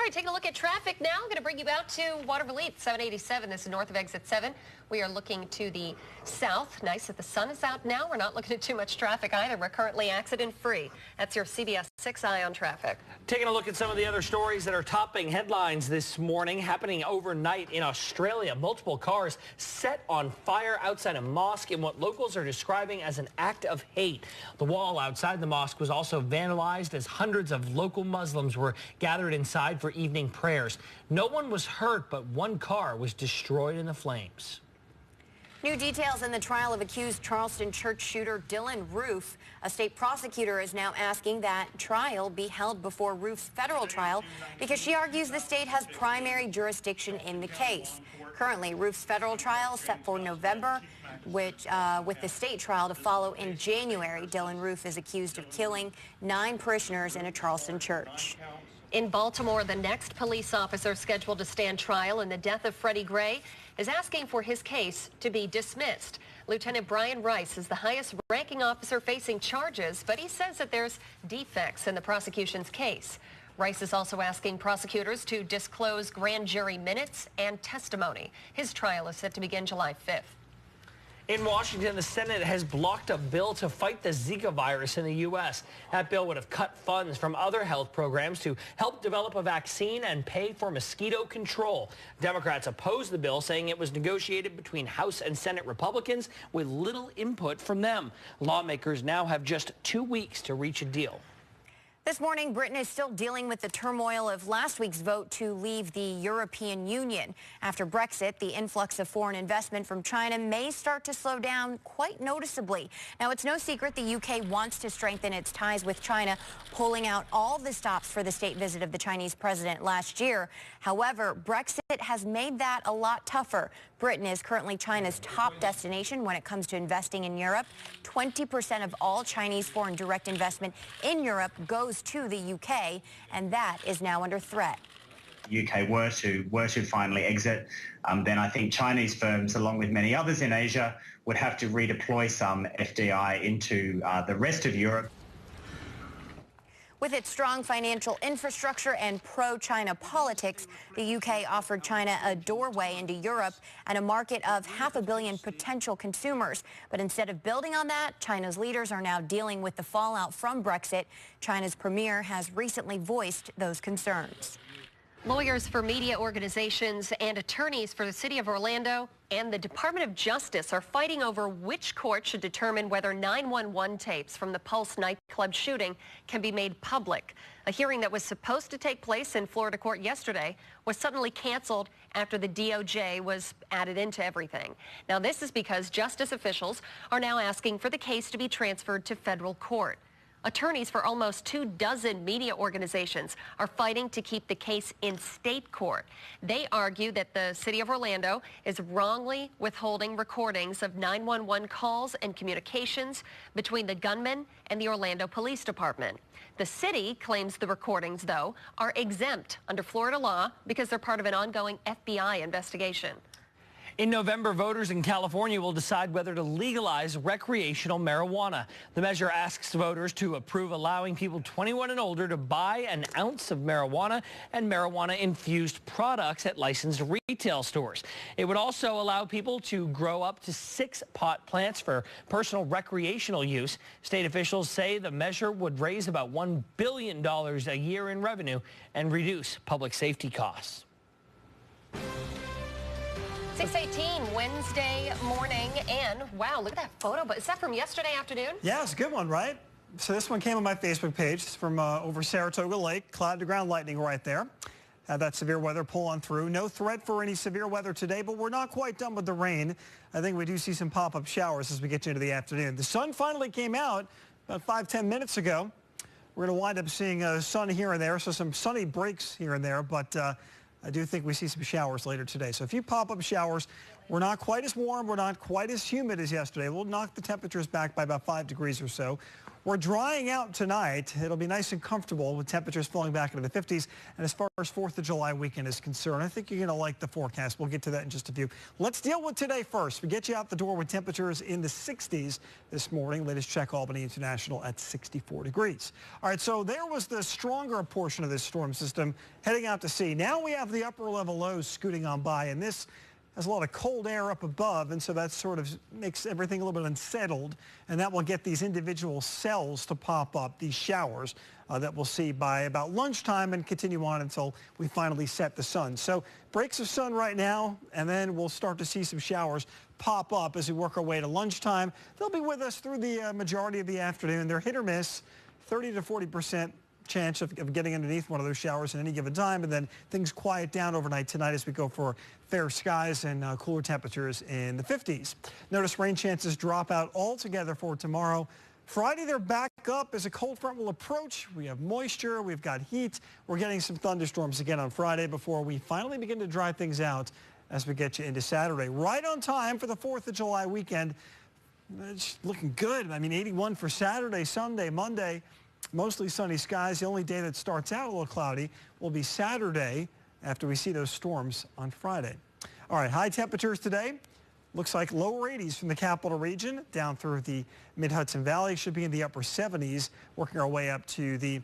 All right, taking a look at traffic now. I'm going to bring you out to Waterville East, 787. This is north of exit 7. We are looking to the south. Nice that the sun is out now. We're not looking at too much traffic either. We're currently accident-free. That's your CBS 6 Eye on traffic. Taking a look at some of the other stories that are topping headlines this morning. Happening overnight in Australia. Multiple cars set on fire outside a mosque in what locals are describing as an act of hate. The wall outside the mosque was also vandalized as hundreds of local Muslims were gathered inside for evening prayers. No one was hurt, but one car was destroyed in the flames. New details in the trial of accused Charleston church shooter Dylan Roof. A state prosecutor is now asking that trial be held before Roof's federal trial because she argues the state has primary jurisdiction in the case. Currently, Roof's federal trial is set for November, with the state trial to follow in January. Dylan Roof is accused of killing 9 parishioners in a Charleston church. In Baltimore, the next police officer scheduled to stand trial in the death of Freddie Gray is asking for his case to be dismissed. Lieutenant Brian Rice is the highest-ranking officer facing charges, but he says that there's defects in the prosecution's case. Rice is also asking prosecutors to disclose grand jury minutes and testimony. His trial is set to begin July 5th. In Washington, the Senate has blocked a bill to fight the Zika virus in the U.S. That bill would have cut funds from other health programs to help develop a vaccine and pay for mosquito control. Democrats opposed the bill, saying it was negotiated between House and Senate Republicans with little input from them. Lawmakers now have just 2 weeks to reach a deal. This morning, Britain is still dealing with the turmoil of last week's vote to leave the European Union. After Brexit, the influx of foreign investment from China may start to slow down quite noticeably. Now, it's no secret the UK wants to strengthen its ties with China, pulling out all the stops for the state visit of the Chinese president last year. However, Brexit has made that a lot tougher. Britain is currently China's top destination when it comes to investing in Europe. 20% of all Chinese foreign direct investment in Europe goes to the UK, and that is now under threat. UK were to finally exit, then I think Chinese firms, along with many others in Asia, would have to redeploy some FDI into the rest of Europe. With its strong financial infrastructure and pro-China politics, the UK offered China a doorway into Europe and a market of 500 million potential consumers. But instead of building on that, China's leaders are now dealing with the fallout from Brexit. China's premier has recently voiced those concerns. Lawyers for media organizations and attorneys for the city of Orlando and the Department of Justice are fighting over which court should determine whether 911 tapes from the Pulse nightclub shooting can be made public. A hearing that was supposed to take place in Florida court yesterday was suddenly canceled after the DOJ was added into everything. Now, this is because justice officials are now asking for the case to be transferred to federal court. Attorneys for almost 24 media organizations are fighting to keep the case in state court. They argue that the city of Orlando is wrongly withholding recordings of 911 calls and communications between the gunman and the Orlando Police Department. The city claims the recordings, though, are exempt under Florida law because they're part of an ongoing FBI investigation. In November, voters in California will decide whether to legalize recreational marijuana. The measure asks voters to approve allowing people 21 and older to buy an ounce of marijuana and marijuana-infused products at licensed retail stores. It would also allow people to grow up to 6 pot plants for personal recreational use. State officials say the measure would raise about $1 billion a year in revenue and reduce public safety costs. 6:18 Wednesday morning, and wow, look at that photo. But is that from yesterday afternoon? Yeah, it's a good one, right? So this one came on my Facebook page. It's from over Saratoga Lake. Cloud-to-ground lightning right there. Had that severe weather pull on through. No threat for any severe weather today, but we're not quite done with the rain. I think we do see some pop-up showers as we get into the afternoon. The sun finally came out about 5-10 minutes ago. We're going to wind up seeing sun here and there, so some sunny breaks here and there, but I do think we see some showers later today. So a few pop-up showers. We're not quite as warm. We're not quite as humid as yesterday. We'll knock the temperatures back by about 5 degrees or so. We're drying out tonight. It'll be nice and comfortable with temperatures falling back into the 50s. And as far as 4th of July weekend is concerned, I think you're going to like the forecast. We'll get to that in just a few. Let's deal with today first. We get you out the door with temperatures in the 60s this morning. Latest check Albany International at 64 degrees. All right, so there was the stronger portion of this storm system heading out to sea. Now we have the upper level lows scooting on by, and this has a lot of cold air up above, and so that sort of makes everything a little bit unsettled, and that will get these individual cells to pop up, these showers that we'll see by about lunchtime and continue on until we finally set the sun. So breaks of sun right now, and then we'll start to see some showers pop up as we work our way to lunchtime. They'll be with us through the majority of the afternoon. They're hit or miss, 30 to 40% chance of getting underneath one of those showers at any given time, and then things quiet down overnight tonight as we go for fair skies and cooler temperatures in the 50s. Notice rain chances drop out altogether for tomorrow. Friday, they're back up as a cold front will approach. We have moisture, we've got heat. We're getting some thunderstorms again on Friday before we finally begin to dry things out as we get you into Saturday. Right on time for the 4th of July weekend. It's looking good. I mean, 81 for Saturday, Sunday, Monday. Mostly sunny skies. The only day that starts out a little cloudy will be Saturday after we see those storms on Friday. All right, high temperatures today. Looks like lower 80s from the capital region down through the mid-Hudson Valley. Should be in the upper 70s, working our way up to the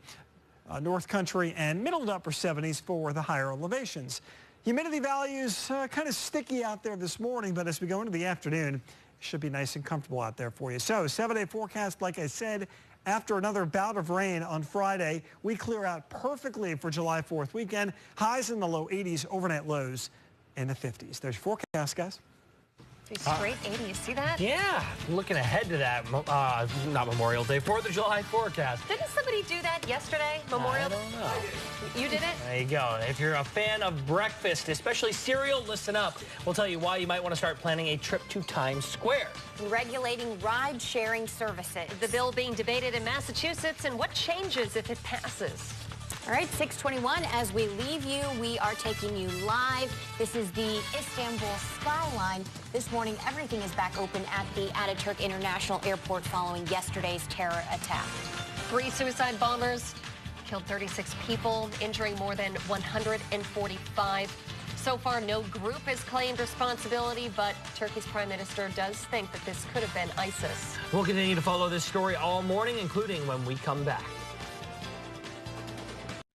North Country and middle to upper 70s for the higher elevations. Humidity values kind of sticky out there this morning, but as we go into the afternoon, it should be nice and comfortable out there for you. So 7-day forecast, like I said, after another bout of rain on Friday, we clear out perfectly for July 4th weekend. Highs in the low 80s, overnight lows in the 50s. There's your forecast, guys. Straight 80s, you see that? Yeah, looking ahead to that, not Memorial Day, 4th of July forecast. Didn't somebody do that yesterday, Memorial Day? I don't know. You did it? There you go. If you're a fan of breakfast, especially cereal, listen up. We'll tell you why you might want to start planning a trip to Times Square. Regulating ride-sharing services. The bill being debated in Massachusetts and what changes if it passes. All right, 6:21. As we leave you, we are taking you live. This is the Istanbul skyline. This morning, everything is back open at the Ataturk International Airport following yesterday's terror attack. 3 suicide bombers killed 36 people, injuring more than 145. So far, no group has claimed responsibility, but Turkey's prime minister does think that this could have been ISIS. We'll continue to follow this story all morning, including when we come back.